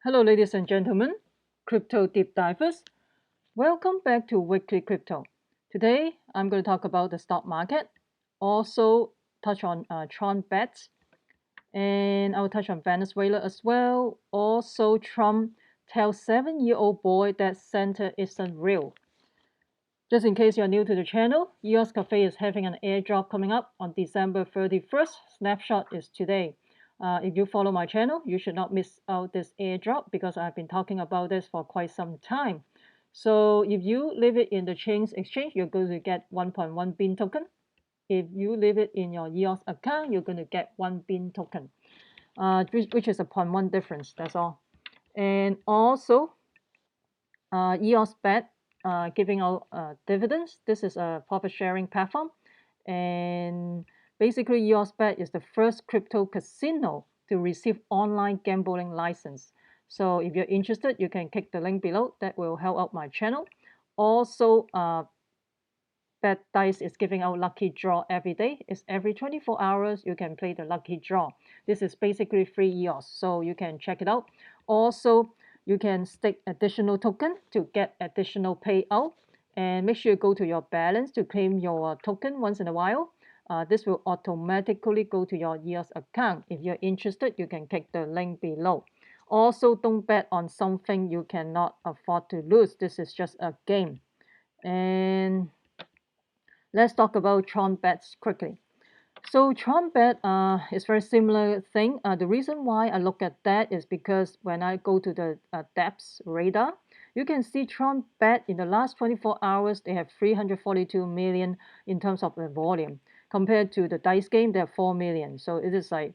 Hello, ladies and gentlemen, crypto deep divers. Welcome back to Weekly Crypto. Today, I'm going to talk about the stock market, also touch on TronBet, and I'll touch on Venezuela as well. Also, Trump tells 7-year-old boy that Santa isn't real. Just in case you're new to the channel, EOS Cafe is having an airdrop coming up on December 31st. Snapshot is today. If you follow my channel, you should not miss out this airdrop because I've been talking about this for quite some time. So if you leave it in the Chains exchange, you're going to get 1.1 BIN token. If you leave it in your EOS account, you're going to get 1 BIN token, which is a 0.1 difference, that's all. And also, EOSBET giving out dividends. This is a profit sharing platform. And basically, EOSBET is the first crypto casino to receive online gambling license. So if you're interested, you can click the link below. That will help out my channel. Also, BetDice is giving out lucky draw every day. It's every 24 hours you can play the lucky draw. This is basically free EOS, so you can check it out. Also, you can stake additional token to get additional payout. And make sure you go to your balance to claim your token once in a while. This will automatically go to your EOS account. If you're interested, you can click the link below. Also, don't bet on something you cannot afford to lose. This is just a game. And let's talk about TronBet quickly. So TronBet is very similar thing. The reason why I look at that is because when I go to the dApps radar, you can see TronBet in the last 24 hours, they have 342 million in terms of the volume. Compared to the dice game, they have 4 million. So it is like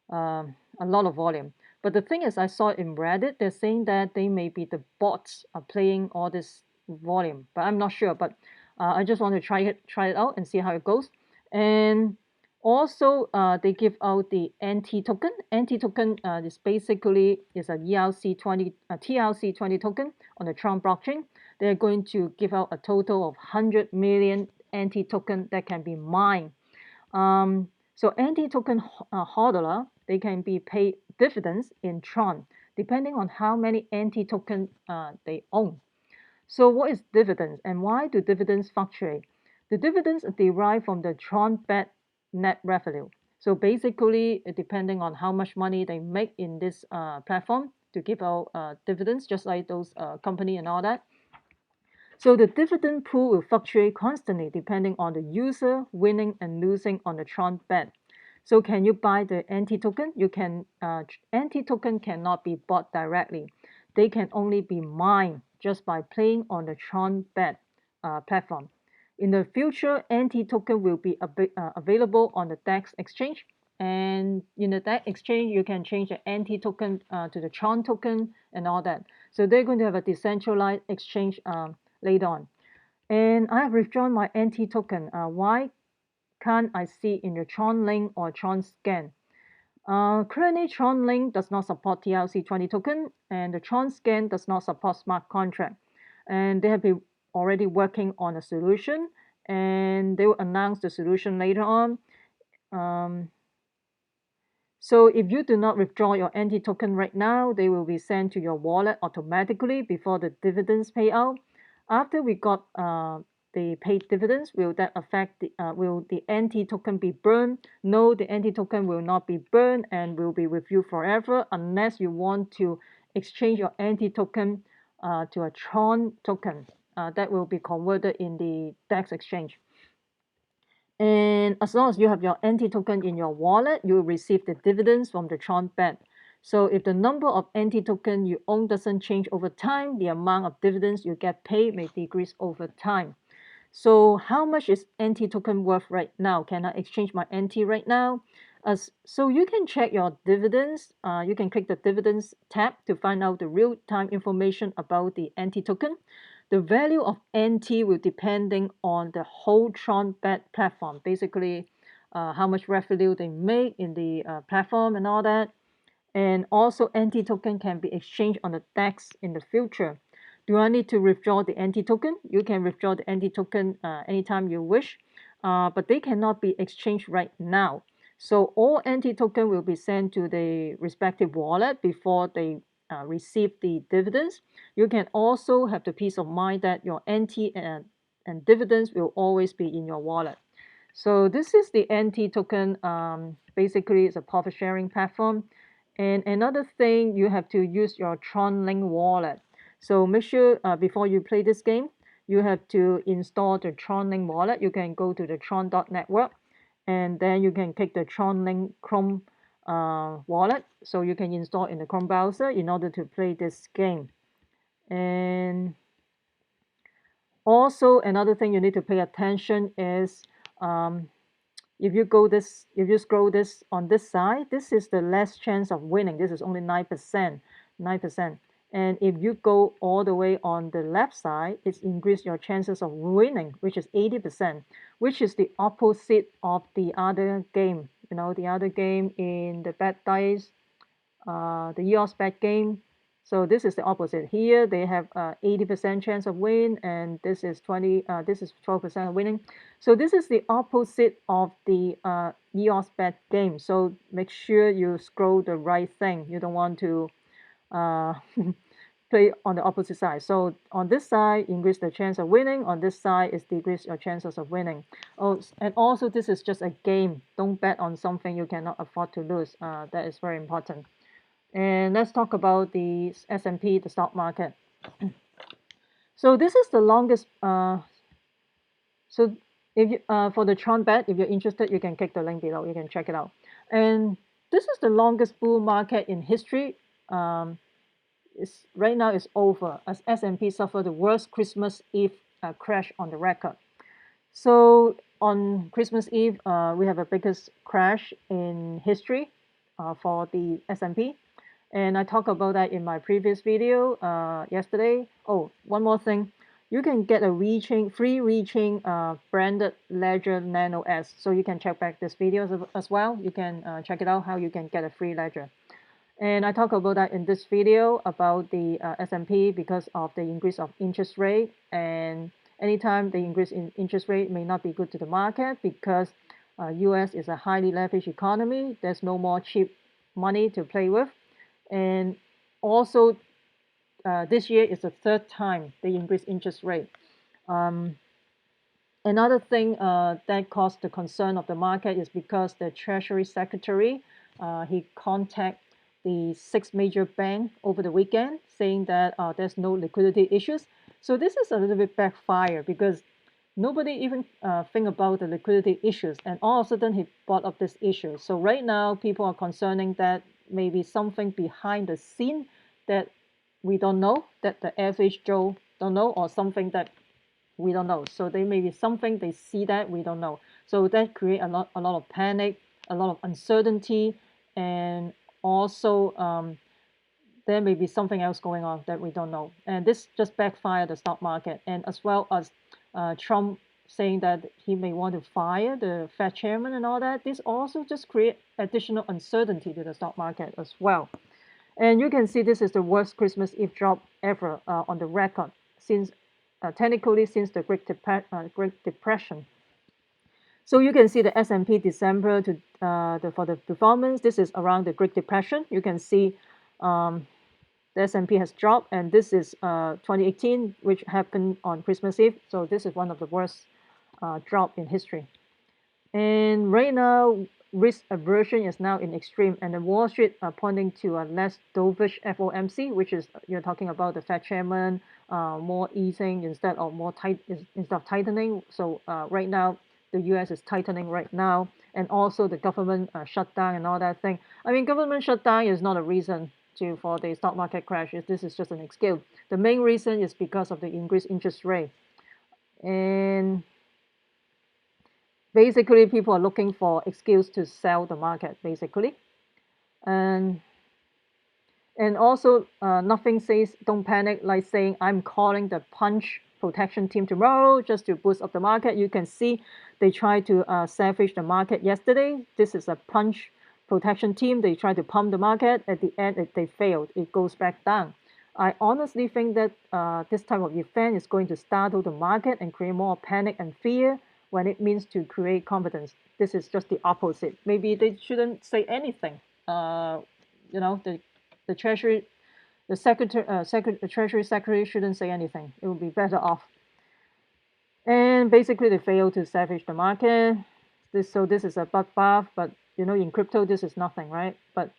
a lot of volume. But the thing is, I saw in Reddit, they're saying that they may be the bots are playing all this volume, but I'm not sure. But I just want to try it out and see how it goes. And also, they give out the NT token. NT token is basically is a ERC20, TRC20 token on the Tron blockchain. They're going to give out a total of 100 million NT token that can be mined. So NT token hodler, they can be paid dividends in Tron, depending on how many NT token they own. So what is dividends and why do dividends fluctuate? The dividends are derived from the TronBet net revenue. So basically, depending on how much money they make in this platform to give out dividends, just like those company and all that. So the dividend pool will fluctuate constantly depending on the user winning and losing on the TronBet. So can you buy the NT token? You can. NT token cannot be bought directly. They can only be mined just by playing on the TronBet platform. In the future, NT token will be available on the DEX exchange. And in the DEX exchange, you can change the NT token to the Tron token and all that. So they're going to have a decentralized exchange later on. And I have withdrawn my NT token. Why can't I see in the Tron link or Tron scan? Currently, Tron link does not support TRC20 token, and the Tron scan does not support smart contract. And they have been already working on a solution, and they will announce the solution later on. So if you do not withdraw your NT token right now, they will be sent to your wallet automatically before the dividends payout. After we got the paid dividends, will that affect will the NT token be burned? No, the NT token will not be burned and will be with you forever unless you want to exchange your NT token to a Tron token that will be converted in the DEX exchange. And as long as you have your NT token in your wallet, you will receive the dividends from the TronBet. So if the number of NT token you own doesn't change over time, the amount of dividends you get paid may decrease over time. So how much is NT token worth right now? Can I exchange my NT right now? So you can check your dividends. You can click the dividends tab to find out the real-time information about the NT token. The value of NT will depending on the whole TronBet platform. Basically, how much revenue they make in the platform and all that. And also NT token can be exchanged on the DEX in the future. Do I need to withdraw the NT token? You can withdraw the NT token anytime you wish, but they cannot be exchanged right now. So all NT token will be sent to the respective wallet before they receive the dividends. You can also have the peace of mind that your NT and dividends will always be in your wallet. So this is the NT token. Basically, it's a profit sharing platform. And another thing, you have to use your Tron Link wallet. So make sure before you play this game, you have to install the Tron Link wallet. You can go to the Tron.network, and then you can pick the Tron Link Chrome wallet. So you can install in the Chrome browser in order to play this game. And also another thing you need to pay attention is if you scroll this on this side, this is the less chance of winning. This is only 9%. And if you go all the way on the left side, it's increased your chances of winning, which is 80%, which is the opposite of the other game. The other game in the BetDice, the EOSBET game. So this is the opposite. Here they have 80% chance of win, and this is 12% of winning. So this is the opposite of the EOSBET game. So make sure you scroll the right thing. You don't want to play on the opposite side. So on this side, increase the chance of winning. On this side is decrease your chances of winning. Oh, and also this is just a game. Don't bet on something you cannot afford to lose. That is very important. And let's talk about the S&P, the stock market. So this is the longest. So if you for the TronBet, if you're interested, you can click the link below. You can check it out. And this is the longest bull market in history. Right now it's over as S&P suffered the worst Christmas Eve crash on the record. So on Christmas Eve, we have the biggest crash in history for the S&P. And I talked about that in my previous video yesterday. Oh, one more thing. You can get a free reaching branded ledger Nano S. So you can check back this video as well. You can check it out how you can get a free ledger. And I talk about that in this video about the S&P because of the increase of interest rate. And anytime the increase in interest rate may not be good to the market because US is a highly leveraged economy. There's no more cheap money to play with. And also this year is the third time they increase interest rate. Another thing that caused the concern of the market is because the Treasury Secretary, he contacted the 6 major banks over the weekend saying that there's no liquidity issues. So this is a little bit backfire because nobody even think about the liquidity issues, and all of a sudden he brought up this issue. So right now people are concerning that maybe something behind the scene that we don't know, that the average Joe don't know, or something that we don't know. So there may be something they see that we don't know. So that create a lot of panic, a lot of uncertainty, and also there may be something else going on that we don't know. And this just backfired the stock market, and as well as Trump saying that he may want to fire the Fed chairman and all that. This also just create additional uncertainty to the stock market as well. And you can see this is the worst Christmas Eve drop ever on the record since technically since the Great Depression. So you can see the S&P December to for the performance. This is around the Great Depression. You can see the S&P has dropped, and this is 2018, which happened on Christmas Eve. So this is one of the worst drop in history. And right now, risk aversion is now in extreme, and the Wall Street are pointing to a less dovish FOMC, which is you're talking about the Fed chairman, more easing instead of tightening. So right now, the U.S. is tightening right now, and also the government shutdown and all that thing. I mean, government shutdown is not a reason for the stock market crash. This is just an excuse. The main reason is because of the increased interest rate, and basically people are looking for excuse to sell the market basically. And also nothing says don't panic like saying I'm calling the punch protection team tomorrow just to boost up the market. You can see they tried to salvage the market yesterday. This is a punch protection team. They tried to pump the market. At the end they failed. It goes back down. I honestly think that this type of event is going to startle the market and create more panic and fear when it means to create confidence. This is just the opposite. Maybe they shouldn't say anything. The Treasury the Treasury Secretary shouldn't say anything. It would be better off. And basically, they failed to savage the market. So this is a bloodbath, but in crypto, this is nothing, right? But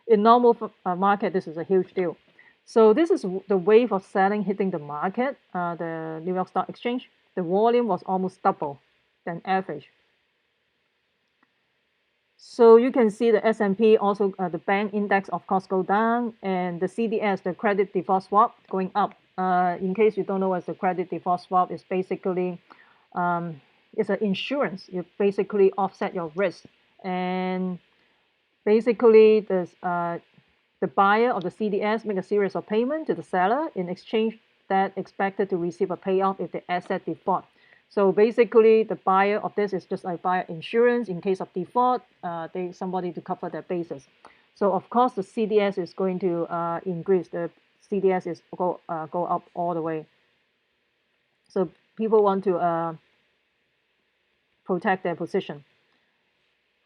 in normal market, this is a huge deal. So this is the wave of selling hitting the market, the New York Stock Exchange. The volume was almost double than average. So you can see the S&P also, the bank index, of course, go down, and the CDS, the credit default swap, going up. In case you don't know what the credit default swap is, basically it's an insurance. You basically offset your risk, and basically the buyer of the CDS make a series of payment to the seller in exchange that expected to receive a payoff if the asset default. So basically, the buyer of this is just like buyer insurance in case of default. Somebody to cover their bases. So of course, the CDS is going to increase. The CDS is go up all the way. So people want to protect their position.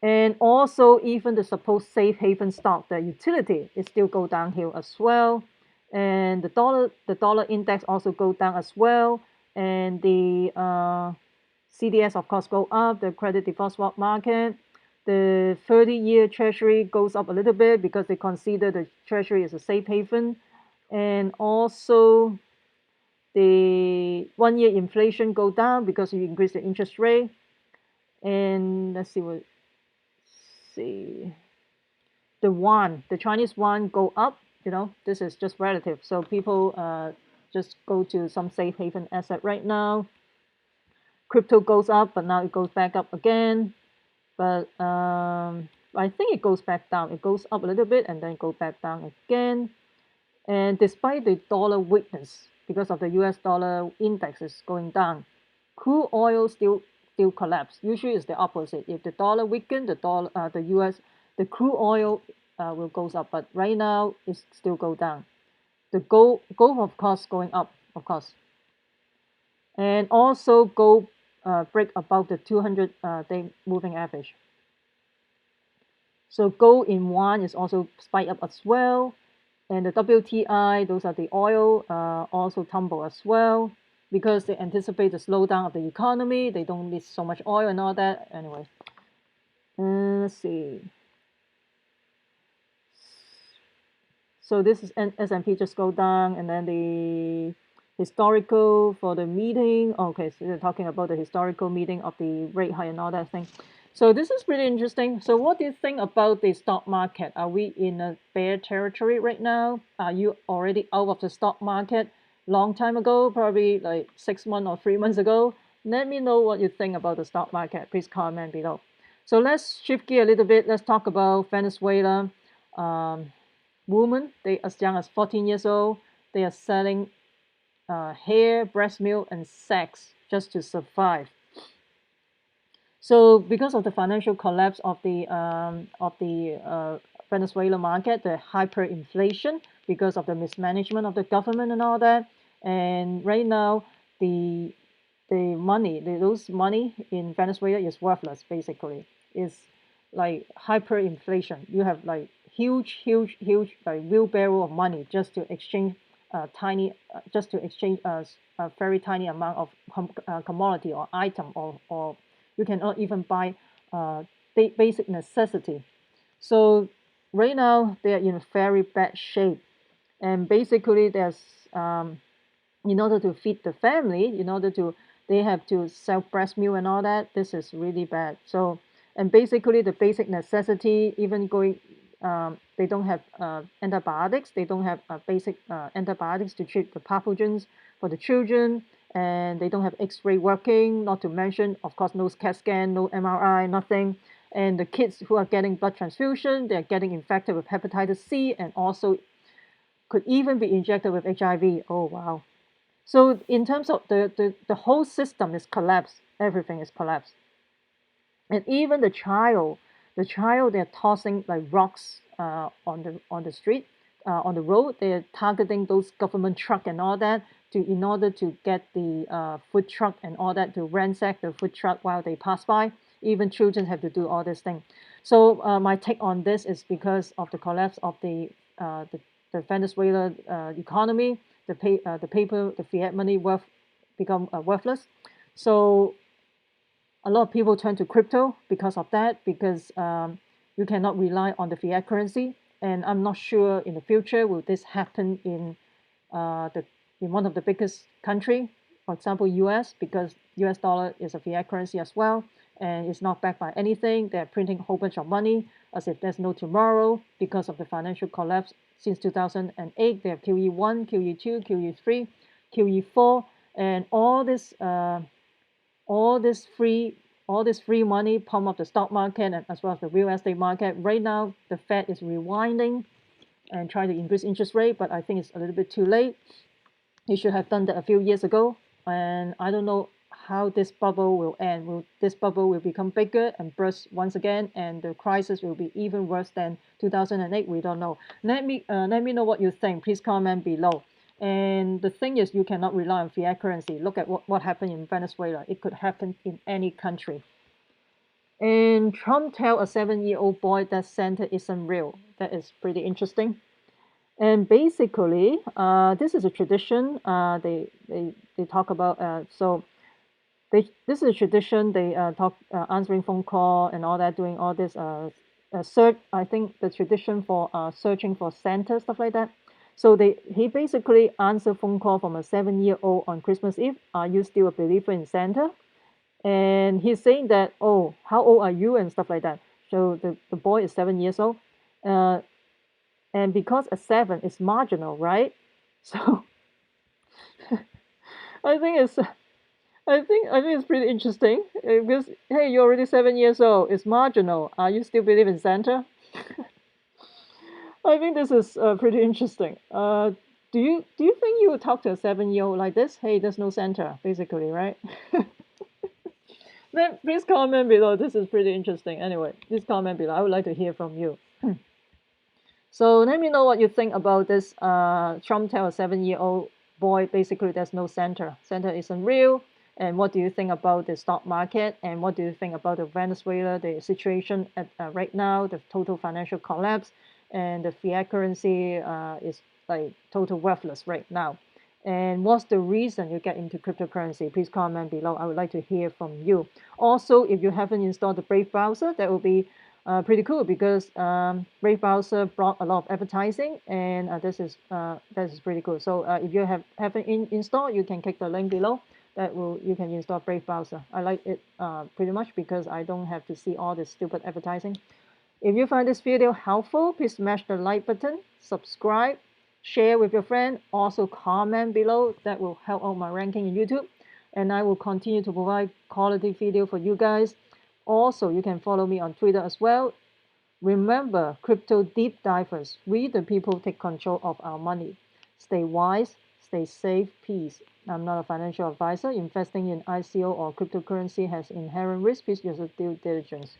And also, even the supposed safe haven stock, the utility, is still go downhill as well. And the dollar index also go down as well. And the CDS, of course, go up. The credit default swap market, the 30-year Treasury goes up a little bit because they consider the Treasury is a safe haven. And also, the 1-year inflation go down because you increase the interest rate. And let's see what. See, the Chinese yuan go up. This is just relative. So people just go to some safe haven asset right now. Crypto goes up, but now it goes back up again. But I think it goes back down. It goes up a little bit and then go back down again. And despite the dollar weakness, because of the US dollar index is going down, crude oil still collapse. Usually it's the opposite. If the dollar weaken, the crude oil will goes up. But right now it's still go down. The gold of course going up, of course. And also gold break above the 200-day moving average. So gold in yuan is also spike up as well. And the WTI, those are the oil, also tumble as well because they anticipate the slowdown of the economy. They don't need so much oil and all that. Anyway, let's see. So this is S&P just go down, and then the historical for the meeting. Okay, so they're talking about the historical meeting of the rate hike and all that thing. So this is pretty interesting. So what do you think about the stock market? Are we in a bear territory right now? Are you already out of the stock market long time ago, probably like 6 months or 3 months ago? Let me know what you think about the stock market. Please comment below. So let's shift gear a little bit. Let's talk about Venezuela. Women, they as young as 14 years old, they are selling hair, breast milk, and sex just to survive. So because of the financial collapse of the Venezuela market, the hyperinflation, because of the mismanagement of the government and all that, and right now those money in Venezuela is worthless. Basically, it's like hyperinflation. You have like huge like wheelbarrow of money just to exchange a very tiny amount of commodity or item, or you cannot even buy basic necessity. So right now they are in very bad shape, and basically there's in order to feed the family, they have to sell breast milk and all that. This is really bad. So, and basically the basic necessity, even going they don't have antibiotics. They don't have basic antibiotics to treat the pathogens for the children, and they don't have X-ray working. Not to mention, of course, no CAT scan, no MRI, nothing. And the kids who are getting blood transfusion, they're getting infected with hepatitis C, and also could even be injected with HIV. Oh wow! So in terms of the whole system is collapsed. Everything is collapsed, and even the child, they're tossing like rocks on the street, on the road. They're targeting those government truck and all that in order to get the food truck and all that to ransack the food truck while they pass by. Even children have to do all this thing. So my take on this is because of the collapse of the the Venezuela economy, the fiat money become worthless. So a lot of people turn to crypto because of that, because you cannot rely on the fiat currency. And I'm not sure in the future will this happen in one of the biggest country, for example, US, because US dollar is a fiat currency as well, and it's not backed by anything. They're printing a whole bunch of money as if there's no tomorrow because of the financial collapse since 2008. They have QE1, QE2, QE3, QE4, and all this free money pump up the stock market and as well as the real estate market. Right now, the Fed is rewinding and trying to increase interest rate, but I think it's a little bit too late. You should have done that a few years ago. And I don't know how this bubble will end. Will this bubble will become bigger and burst once again, and the crisis will be even worse than 2008? We don't know. Let me know what you think. Please comment below. And the thing is, you cannot rely on fiat currency. Look at what happened in Venezuela. It could happen in any country. And Trump tell a 7-year-old boy that Santa isn't real. That is pretty interesting. And basically, this is a tradition. They talk about this is a tradition. They talk answering phone call and all that, doing all this search. I think the tradition for searching for Santa, stuff like that. So he basically answered phone call from a 7-year-old on Christmas Eve. Are you still a believer in Santa? And he's saying that, oh, how old are you, and stuff like that. So the boy is 7 years old. And because a 7 is marginal, right? So I think it's pretty interesting, because hey, you're already 7 years old. It's marginal. Are you still believe in Santa? I think this is pretty interesting. Do you think you would talk to a 7-year-old like this? Hey, there's no Santa, basically, right? Then please comment below. This is pretty interesting. Anyway, please comment below. I would like to hear from you. So let me know what you think about this. Trump tell a 7-year-old boy basically there's no Santa. Santa isn't real. And what do you think about the stock market? And what do you think about the Venezuela, the situation at right now, the total financial collapse, and the fiat currency is like total worthless right now. And what's the reason you get into cryptocurrency? Please comment below. I would like to hear from you. Also, if you haven't installed the Brave browser, that will be pretty cool, because Brave browser brought a lot of advertising, and this is pretty cool. So if you haven't installed, you can click the link below. You can install Brave browser. I like it pretty much because I don't have to see all this stupid advertising. If you find this video helpful, please smash the like button, subscribe, share with your friend, also comment below. That will help out my ranking in YouTube, and I will continue to provide quality video for you guys. Also, you can follow me on Twitter as well. Remember, crypto deep divers, we the people take control of our money. Stay wise, stay safe, peace. I'm not a financial advisor. Investing in ICO or cryptocurrency has inherent risk. Please use due diligence.